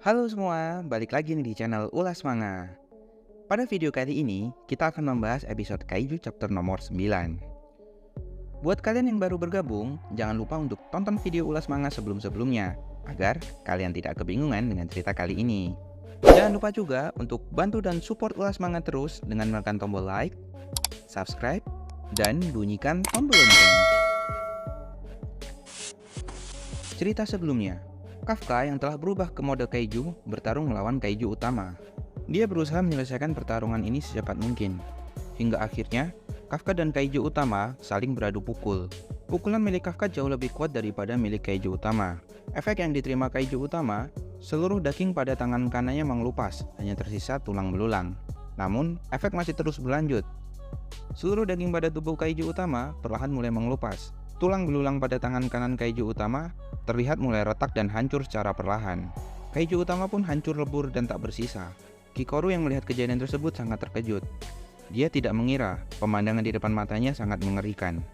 Halo semua, balik lagi nih di channel Ulas Manga. Pada video kali ini, kita akan membahas episode Kaiju chapter nomor 9. Buat kalian yang baru bergabung, jangan lupa untuk tonton video Ulas Manga sebelum-sebelumnya, agar kalian tidak kebingungan dengan cerita kali ini. Jangan lupa juga untuk bantu dan support Ulas Manga terus dengan menekan tombol like, subscribe, dan bunyikan tombol lonceng. Cerita sebelumnya, Kafka yang telah berubah ke mode Kaiju bertarung melawan Kaiju utama. Dia berusaha menyelesaikan pertarungan ini secepat mungkin. Hingga akhirnya, Kafka dan Kaiju utama saling beradu pukul. Pukulan milik Kafka jauh lebih kuat daripada milik Kaiju utama. Efek yang diterima Kaiju utama, seluruh daging pada tangan kanannya mengelupas, hanya tersisa tulang belulang. Namun, efek masih terus berlanjut. Seluruh daging pada tubuh Kaiju utama perlahan mulai mengelupas. Tulang belulang pada tangan kanan Kaiju utama terlihat mulai retak dan hancur secara perlahan. Kaiju utama pun hancur lebur dan tak bersisa. Kikoru yang melihat kejadian tersebut sangat terkejut. Dia tidak mengira pemandangan di depan matanya sangat mengerikan.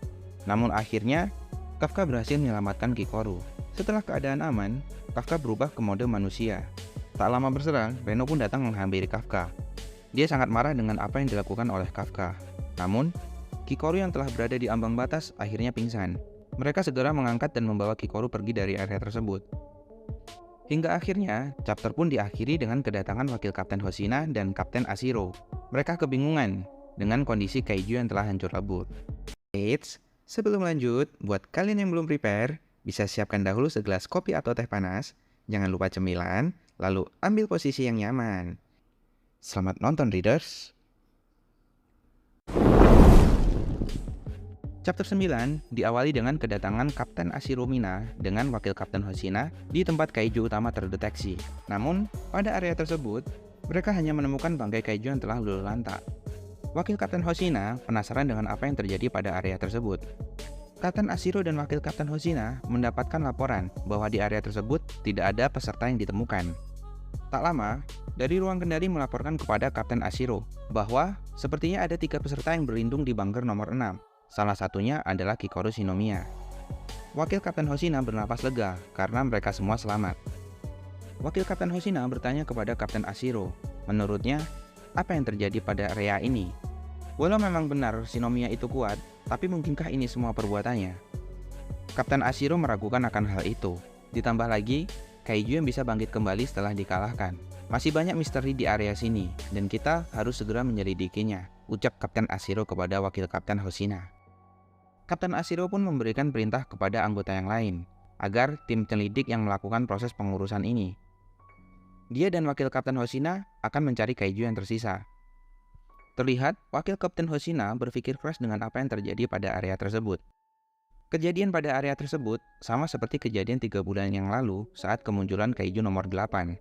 Namun akhirnya, Kafka berhasil menyelamatkan Kikoru. Setelah keadaan aman, Kafka berubah ke mode manusia. Tak lama berserang, Reno pun datang menghampiri Kafka. Dia sangat marah dengan apa yang dilakukan oleh Kafka. Namun, Kikoru yang telah berada di ambang batas akhirnya pingsan. Mereka segera mengangkat dan membawa Kikoru pergi dari area tersebut. Hingga akhirnya, chapter pun diakhiri dengan kedatangan Wakil Kapten Hoshina dan Kapten Ashiro. Mereka kebingungan dengan kondisi Kaiju yang telah hancur lebur. Eits, sebelum lanjut, buat kalian yang belum prepare, bisa siapkan dahulu segelas kopi atau teh panas. Jangan lupa cemilan, lalu ambil posisi yang nyaman. Selamat nonton, readers! Chapter 9 diawali dengan kedatangan Kapten Ashiro Mina dengan Wakil Kapten Hoshina di tempat Kaiju utama terdeteksi. Namun, pada area tersebut, mereka hanya menemukan bangkai Kaiju yang telah luluh lantak. Wakil Kapten Hoshina penasaran dengan apa yang terjadi pada area tersebut. Kapten Ashiro dan Wakil Kapten Hoshina mendapatkan laporan bahwa di area tersebut tidak ada peserta yang ditemukan. Tak lama, dari ruang kendali melaporkan kepada Kapten Ashiro bahwa sepertinya ada 3 peserta yang berlindung di bunker nomor 6. Salah satunya adalah Kikoru Shinomiya. Wakil Kapten Hoshina bernapas lega karena mereka semua selamat. Wakil Kapten Hoshina bertanya kepada Kapten Ashiro, menurutnya, apa yang terjadi pada area ini? Walau memang benar Shinomiya itu kuat, tapi mungkinkah ini semua perbuatannya? Kapten Ashiro meragukan akan hal itu. Ditambah lagi, Kaiju yang bisa bangkit kembali setelah dikalahkan. Masih banyak misteri di area sini, dan kita harus segera menyelidikinya, ucap Kapten Ashiro kepada Wakil Kapten Hoshina. Kapten Ashiro pun memberikan perintah kepada anggota yang lain, agar tim penyelidik yang melakukan proses pengurusan ini. Dia dan Wakil Kapten Hoshina akan mencari Kaiju yang tersisa. Terlihat, Wakil Kapten Hoshina berpikir keras dengan apa yang terjadi pada area tersebut. Kejadian pada area tersebut sama seperti kejadian 3 bulan yang lalu saat kemunculan Kaiju nomor 8.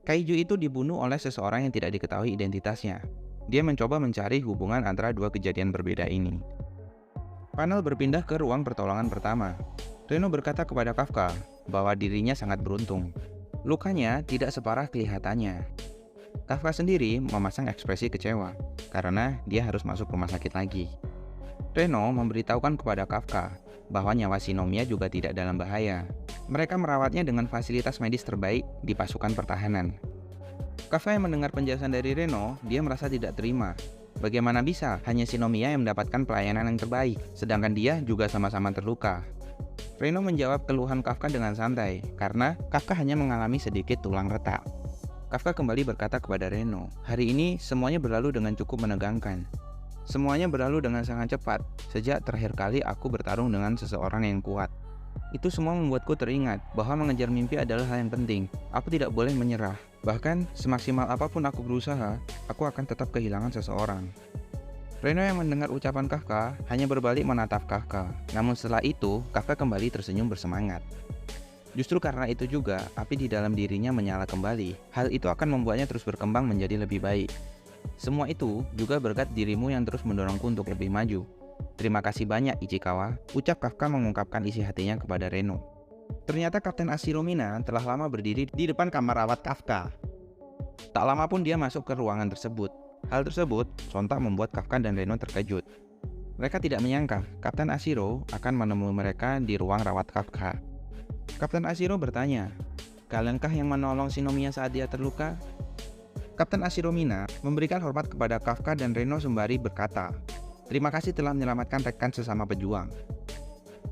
Kaiju itu dibunuh oleh seseorang yang tidak diketahui identitasnya. Dia mencoba mencari hubungan antara 2 kejadian berbeda ini. Panel berpindah ke ruang pertolongan pertama. Reno berkata kepada Kafka bahwa dirinya sangat beruntung. Lukanya tidak separah kelihatannya. Kafka sendiri memasang ekspresi kecewa karena dia harus masuk rumah sakit lagi. Reno memberitahukan kepada Kafka bahwa nyawa Shinomiya juga tidak dalam bahaya. Mereka merawatnya dengan fasilitas medis terbaik di pasukan pertahanan. Kafka yang mendengar penjelasan dari Reno, dia merasa tidak terima. Bagaimana bisa hanya Shinomiya yang mendapatkan pelayanan yang terbaik, sedangkan dia juga sama-sama terluka? Reno menjawab keluhan Kafka dengan santai, karena Kafka hanya mengalami sedikit tulang retak. Kafka kembali berkata kepada Reno, hari ini semuanya berlalu dengan cukup menegangkan. Semuanya berlalu dengan sangat cepat, sejak terakhir kali aku bertarung dengan seseorang yang kuat. Itu semua membuatku teringat bahwa mengejar mimpi adalah hal yang penting. Aku tidak boleh menyerah. Bahkan, semaksimal apapun aku berusaha, aku akan tetap kehilangan seseorang. Reno yang mendengar ucapan Kafka hanya berbalik menatap Kafka. Namun setelah itu, Kafka kembali tersenyum bersemangat. Justru karena itu juga, api di dalam dirinya menyala kembali. Hal itu akan membuatnya terus berkembang menjadi lebih baik. Semua itu juga berkat dirimu yang terus mendorongku untuk lebih maju. Terima kasih banyak Ichikawa, ucap Kafka mengungkapkan isi hatinya kepada Reno. Ternyata Kapten Ashiro Mina telah lama berdiri di depan kamar rawat Kafka. Tak lama pun dia masuk ke ruangan tersebut. Hal tersebut sontak membuat Kafka dan Reno terkejut. Mereka tidak menyangka Kapten Ashiro akan menemui mereka di ruang rawat Kafka. Kapten Ashiro bertanya, Kaliankah yang menolong Shinomiya saat dia terluka? Kapten Ashiromina memberikan hormat kepada Kafka dan Reno sembari berkata, "Terima kasih telah menyelamatkan rekan sesama pejuang."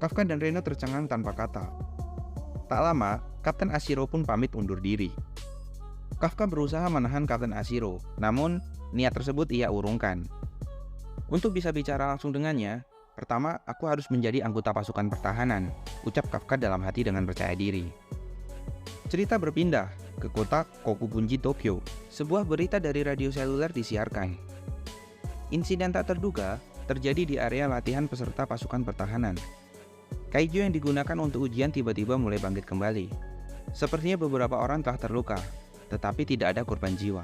Kafka dan Reno tercengang tanpa kata. Tak lama, Kapten Ashiro pun pamit undur diri. Kafka berusaha menahan Kapten Ashiro, namun niat tersebut ia urungkan. Untuk bisa bicara langsung dengannya, pertama aku harus menjadi anggota pasukan pertahanan, ucap Kafka dalam hati dengan percaya diri. Cerita berpindah ke kota Kokubunji, Tokyo. Sebuah berita dari radio seluler disiarkan. Insiden tak terduga terjadi di area latihan peserta pasukan pertahanan. Kaiju yang digunakan untuk ujian tiba-tiba mulai bangkit kembali. Sepertinya beberapa orang telah terluka, tetapi tidak ada korban jiwa.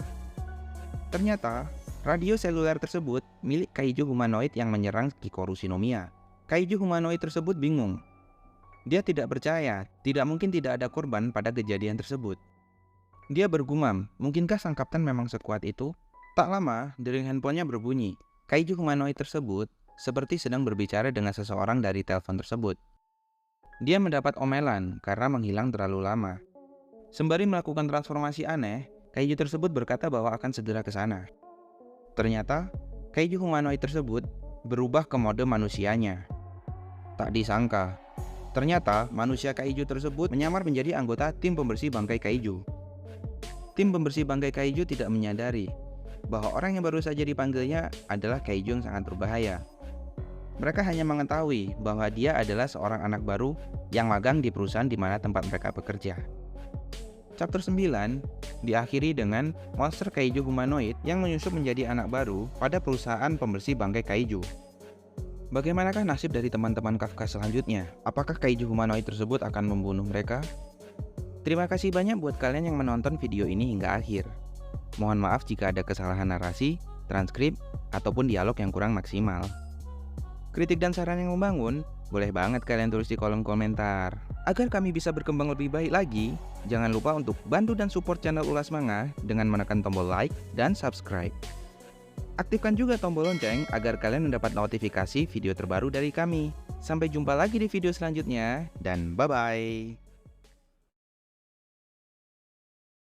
Ternyata, radio seluler tersebut milik kaiju humanoid yang menyerang Kikoru Shinomiya. Kaiju humanoid tersebut bingung. Dia tidak percaya, tidak mungkin tidak ada korban pada kejadian tersebut. Dia bergumam, mungkinkah sang kapten memang sekuat itu? Tak lama, dering handphonenya berbunyi. Kaiju humanoid tersebut seperti sedang berbicara dengan seseorang dari telepon tersebut. Dia mendapat omelan karena menghilang terlalu lama. Sembari melakukan transformasi aneh, kaiju tersebut berkata bahwa akan segera ke sana. Ternyata, kaiju humanoid tersebut berubah ke mode manusianya. Tak disangka, ternyata manusia kaiju tersebut menyamar menjadi anggota tim pembersih bangkai kaiju. Tim pembersih bangkai kaiju tidak menyadari bahwa orang yang baru saja dipanggilnya adalah kaiju yang sangat berbahaya. Mereka hanya mengetahui bahwa dia adalah seorang anak baru yang magang di perusahaan di mana tempat mereka bekerja. Chapter 9 diakhiri dengan monster kaiju humanoid yang menyusup menjadi anak baru pada perusahaan pembersih bangkai kaiju. Bagaimanakah nasib dari teman-teman Kafka selanjutnya? Apakah kaiju humanoid tersebut akan membunuh mereka? Terima kasih banyak buat kalian yang menonton video ini hingga akhir. Mohon maaf jika ada kesalahan narasi, transkrip, ataupun dialog yang kurang maksimal. Kritik dan saran yang membangun, boleh banget kalian tulis di kolom komentar. Agar kami bisa berkembang lebih baik lagi, jangan lupa untuk bantu dan support channel Ulas Manga dengan menekan tombol like dan subscribe. Aktifkan juga tombol lonceng agar kalian mendapat notifikasi video terbaru dari kami. Sampai jumpa lagi di video selanjutnya, dan bye-bye.